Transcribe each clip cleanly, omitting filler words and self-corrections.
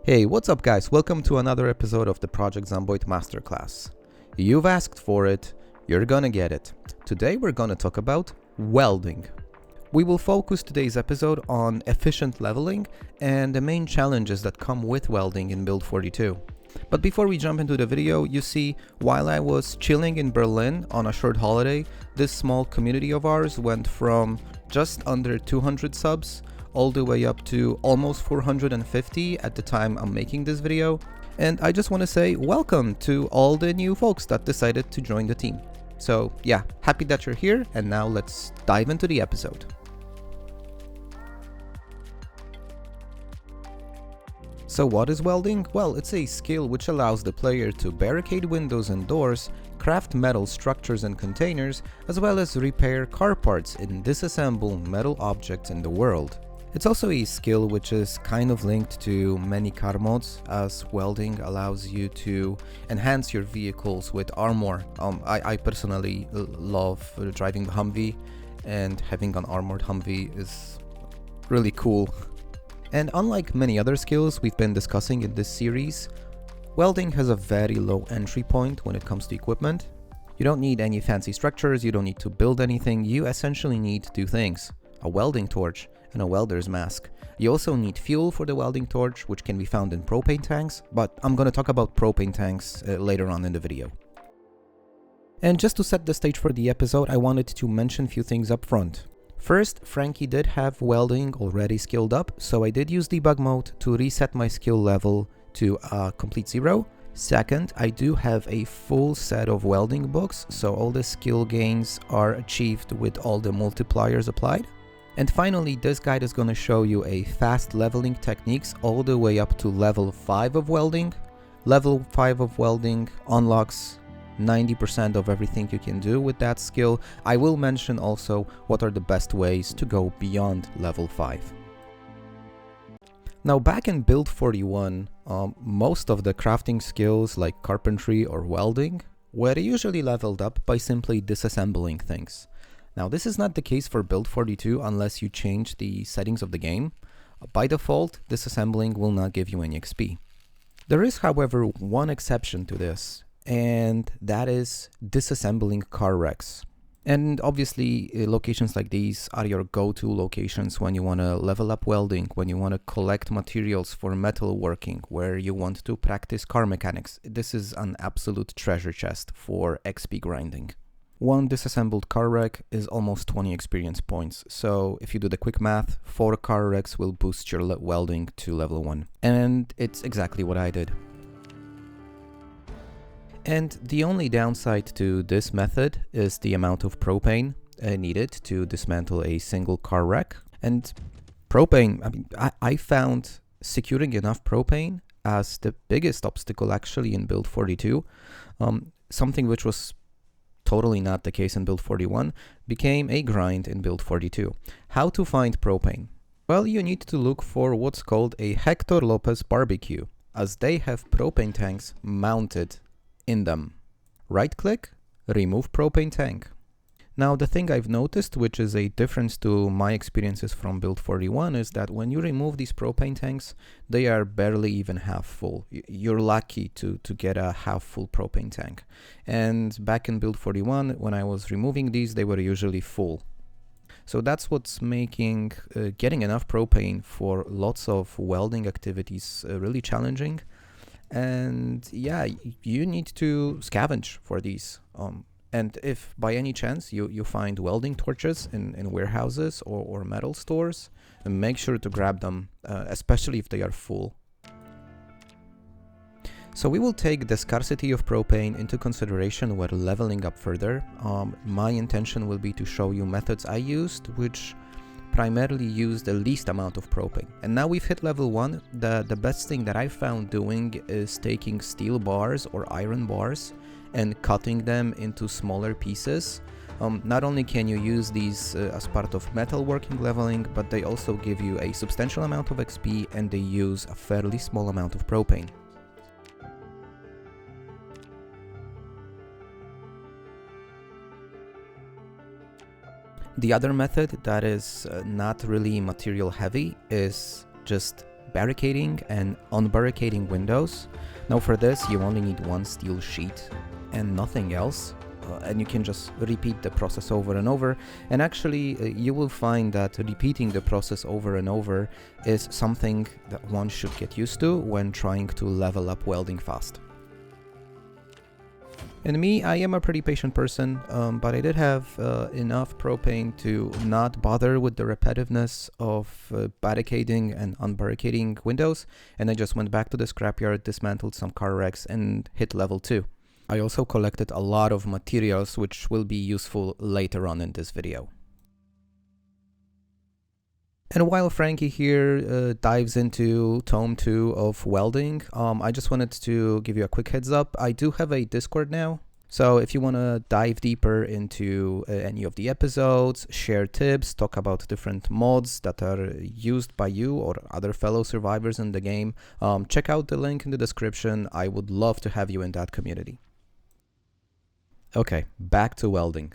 Hey, what's up guys? Welcome to another episode of the Project Zomboid Masterclass. You've asked for it, you're gonna get it. Today we're gonna talk about welding. We will focus today's episode on efficient leveling and the main challenges that come with welding in Build 42. But before we jump into the video, you see, while I was chilling in Berlin on a short holiday, this small community of ours went from just under 200 subs all the way up to almost 450 at the time I'm making this video. And I just want to say welcome to all the new folks that decided to join the team. So yeah, happy that you're here, and now let's dive into the episode. So what is welding? Well, it's a skill which allows the player to barricade windows and doors, craft metal structures and containers, as well as repair car parts and disassemble metal objects in the world. It's also a skill which is kind of linked to many car mods, as welding allows you to enhance your vehicles with armor. I personally love driving the Humvee, and having an armored Humvee is really cool. And unlike many other skills we've been discussing in this series, welding has a very low entry point when it comes to equipment. You don't need any fancy structures, you don't need to build anything, you essentially need two things: a welding torch and a welder's mask. You also need fuel for the welding torch, which can be found in propane tanks, but I'm gonna talk about propane tanks later on in the video. And just to set the stage for the episode, I wanted to mention a few things up front. First, Frankie did have welding already skilled up, so I did use debug mode to reset my skill level to complete 0. Second, I do have a full set of welding books, so all the skill gains are achieved with all the multipliers applied. And finally, this guide is going to show you a fast leveling techniques all the way up to level 5 of welding. Level 5 of welding unlocks 90% of everything you can do with that skill. I will mention also what are the best ways to go beyond level 5. Now, back in Build 41, most of the crafting skills like carpentry or welding were usually leveled up by simply disassembling things. Now, this is not the case for Build 42 unless you change the settings of the game. By default, disassembling will not give you any XP. There is, however, one exception to this, and that is disassembling car wrecks. And obviously, locations like these are your go-to locations when you want to level up welding, when you want to collect materials for metalworking, where you want to practice car mechanics. This is an absolute treasure chest for XP grinding. One disassembled car wreck is almost 20 experience points, so if you do the quick math, 4 car wrecks will boost your welding to level 1. And it's exactly what I did. And the only downside to this method is the amount of propane needed to dismantle a single car wreck. And propane, I found securing enough propane as the biggest obstacle actually in Build 42, something which was totally not the case in Build 41, became a grind in Build 42. How to find propane? Well, you need to look for what's called a Hector Lopez barbecue, as they have propane tanks mounted in them. Right click, remove propane tank. Now, the thing I've noticed, which is a difference to my experiences from Build 41, is that when you remove these propane tanks, they are barely even half full. You're lucky to get a half full propane tank. And back in Build 41, when I was removing these, they were usually full. So that's what's making getting enough propane for lots of welding activities really challenging. And yeah, you need to scavenge for these. And if by any chance you find welding torches in warehouses or metal stores, make sure to grab them, especially if they are full. So we will take the scarcity of propane into consideration when leveling up further. My intention will be to show you methods I used, which primarily use the least amount of propane. And now we've hit level 1, the best thing that I found doing is taking steel bars or iron bars and cutting them into smaller pieces. Not only can you use these as part of metalworking leveling, but they also give you a substantial amount of XP and they use a fairly small amount of propane. The other method that is not really material heavy is just barricading and unbarricading windows. Now for this you only need one steel sheet and nothing else, and you can just repeat the process over and over. And actually you will find that repeating the process over and over is something that one should get used to when trying to level up welding fast. And me, I am a pretty patient person, but I did have enough propane to not bother with the repetitiveness of barricading and unbarricading windows, and I just went back to the scrapyard, dismantled some car wrecks, and hit level 2. I also collected a lot of materials which will be useful later on in this video. And while Frankie here dives into Tome 2 of Welding, I just wanted to give you a quick heads up. I do have a Discord now, so if you want to dive deeper into any of the episodes, share tips, talk about different mods that are used by you or other fellow survivors in the game, check out the link in the description. I would love to have you in that community. Okay, back to welding.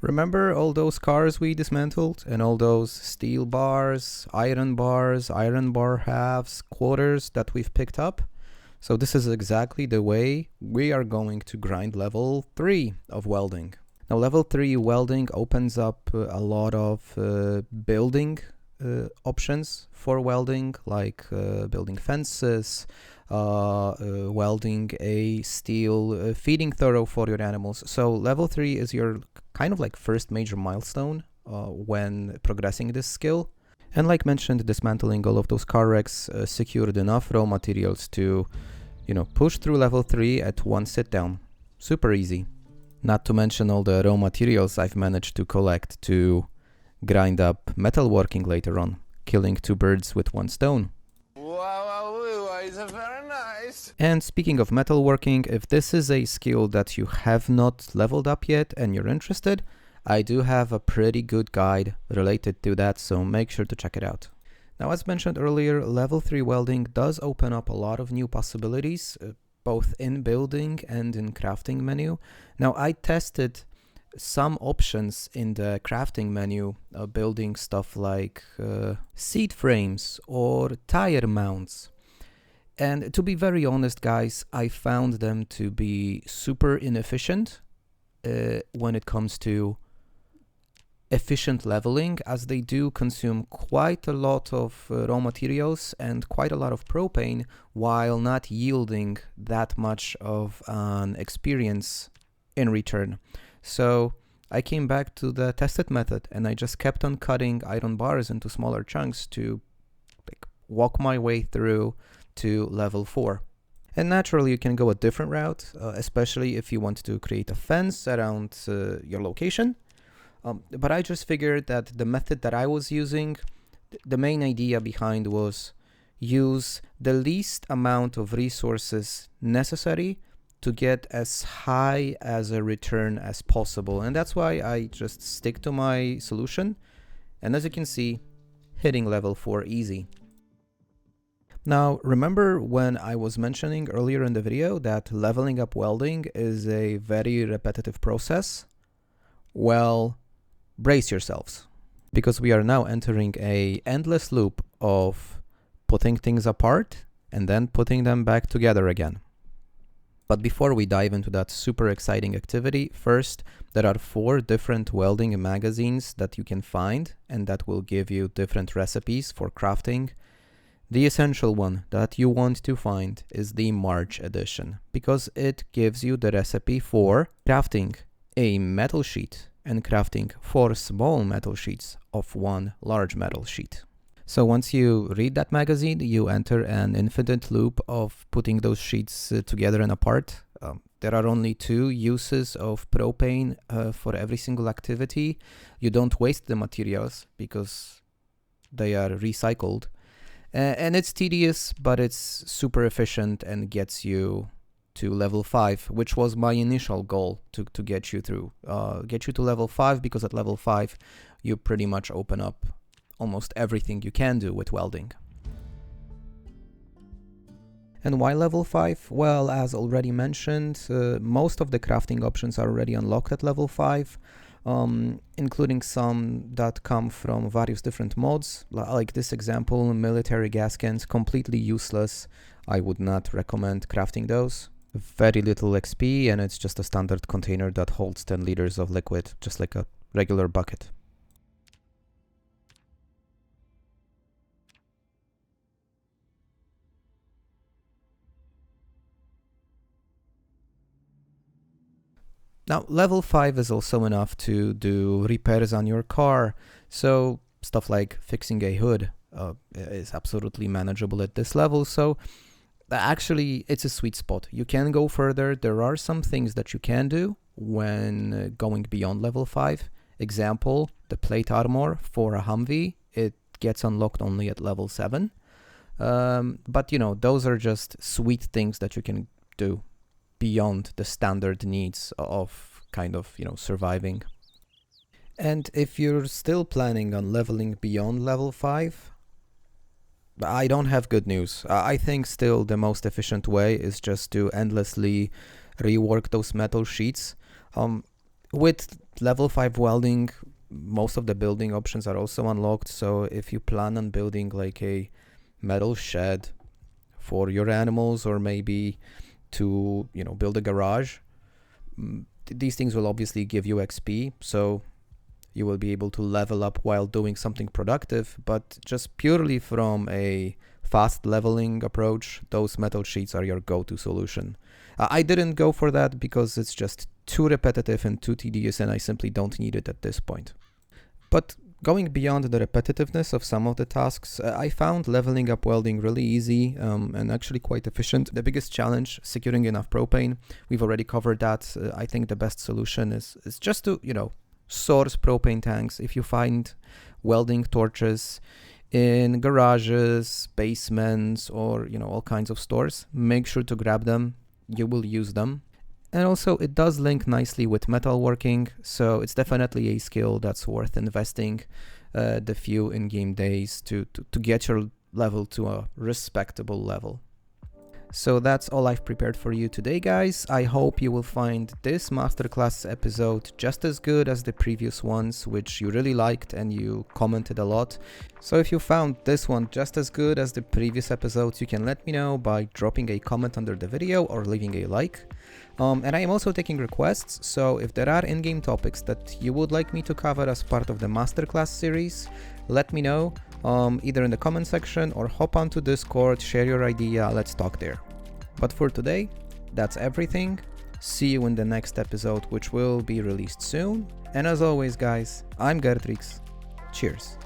Remember all those cars we dismantled and all those steel bars, iron bar halves, quarters that we've picked up? So this is exactly the way we are going to grind level 3 of welding. Now level 3 welding opens up a lot of building options for welding, like building fences, welding a steel feeding thorough for your animals. So level 3 is your kind of like first major milestone when progressing this skill. And like mentioned, dismantling all of those car wrecks secured enough raw materials to, push through level 3 at one sit down. Super easy. Not to mention all the raw materials I've managed to collect to grind up metalworking later on, killing 2 birds with 1 stone. Very nice. And speaking of metalworking, if this is a skill that you have not leveled up yet and you're interested, I do have a pretty good guide related to that, so make sure to check it out. Now, as mentioned earlier, level 3 welding does open up a lot of new possibilities, both in building and in crafting menu. Now, I tested some options in the crafting menu, building stuff like seat frames or tire mounts. And to be very honest, guys, I found them to be super inefficient when it comes to efficient leveling, as they do consume quite a lot of raw materials and quite a lot of propane, while not yielding that much of an experience in return. So I came back to the tested method, and I just kept on cutting iron bars into smaller chunks to walk my way through to level 4. And naturally you can go a different route, especially if you want to create a fence around your location. But I just figured that the method that I was using, the main idea behind was use the least amount of resources necessary to get as high as a return as possible. And that's why I just stick to my solution. And as you can see, hitting level 4 easy. Now, remember when I was mentioning earlier in the video that leveling up welding is a very repetitive process? Well, brace yourselves, because we are now entering an endless loop of putting things apart and then putting them back together again. But before we dive into that super exciting activity, first, there are 4 different welding magazines that you can find and that will give you different recipes for crafting. The essential one that you want to find is the March edition, because it gives you the recipe for crafting a metal sheet and crafting 4 small metal sheets of 1 large metal sheet. So once you read that magazine, you enter an infinite loop of putting those sheets together and apart. There are only 2 uses of propane for every single activity. You don't waste the materials because they are recycled. And it's tedious, but it's super efficient and gets you to level 5, which was my initial goal to get you through. Get you to level 5, because at level 5, you pretty much open up almost everything you can do with welding. And why level 5? Well, as already mentioned, most of the crafting options are already unlocked at level 5. including some that come from various different mods. Like this example, military gas cans, completely useless. I would not recommend crafting those. Very little XP, and it's just a standard container that holds 10 liters of liquid, just like a regular bucket. Now, level 5 is also enough to do repairs on your car, so stuff like fixing a hood is absolutely manageable at this level, so actually it's a sweet spot. You can go further. There are some things that you can do when going beyond level 5. Example, the plate armor for a Humvee, it gets unlocked only at level 7. But you know, those are just sweet things that you can do beyond the standard needs of kind of, you know, surviving. And if you're still planning on leveling beyond level 5, I don't have good news. I think still the most efficient way is just to endlessly rework those metal sheets. With level 5 welding, most of the building options are also unlocked, so if you plan on building like a metal shed for your animals, or maybe to, you know, build a garage, these things will obviously give you XP, so you will be able to level up while doing something productive. But just purely from a fast leveling approach, those metal sheets are your go-to solution. I didn't go for that because it's just too repetitive and too tedious, and I simply don't need it at this point. But going beyond the repetitiveness of some of the tasks, I found leveling up welding really easy and actually quite efficient. The biggest challenge, securing enough propane. We've already covered that. I think the best solution is just to, you know, source propane tanks. If you find welding torches in garages, basements, or, you know, all kinds of stores, make sure to grab them. You will use them. And also it does link nicely with metalworking, so it's definitely a skill that's worth investing the few in-game days to get your level to a respectable level. So that's all I've prepared for you today, guys. I hope you will find this masterclass episode just as good as the previous ones, which you really liked and you commented a lot. So if you found this one just as good as the previous episodes, you can let me know by dropping a comment under the video or leaving a like. And I am also taking requests, so if there are in-game topics that you would like me to cover as part of the masterclass series, let me know, either in the comment section or hop onto Discord, share your idea, let's talk there. But for today, that's everything. See you in the next episode, which will be released soon. And as always, guys, I'm Gertrix. Cheers.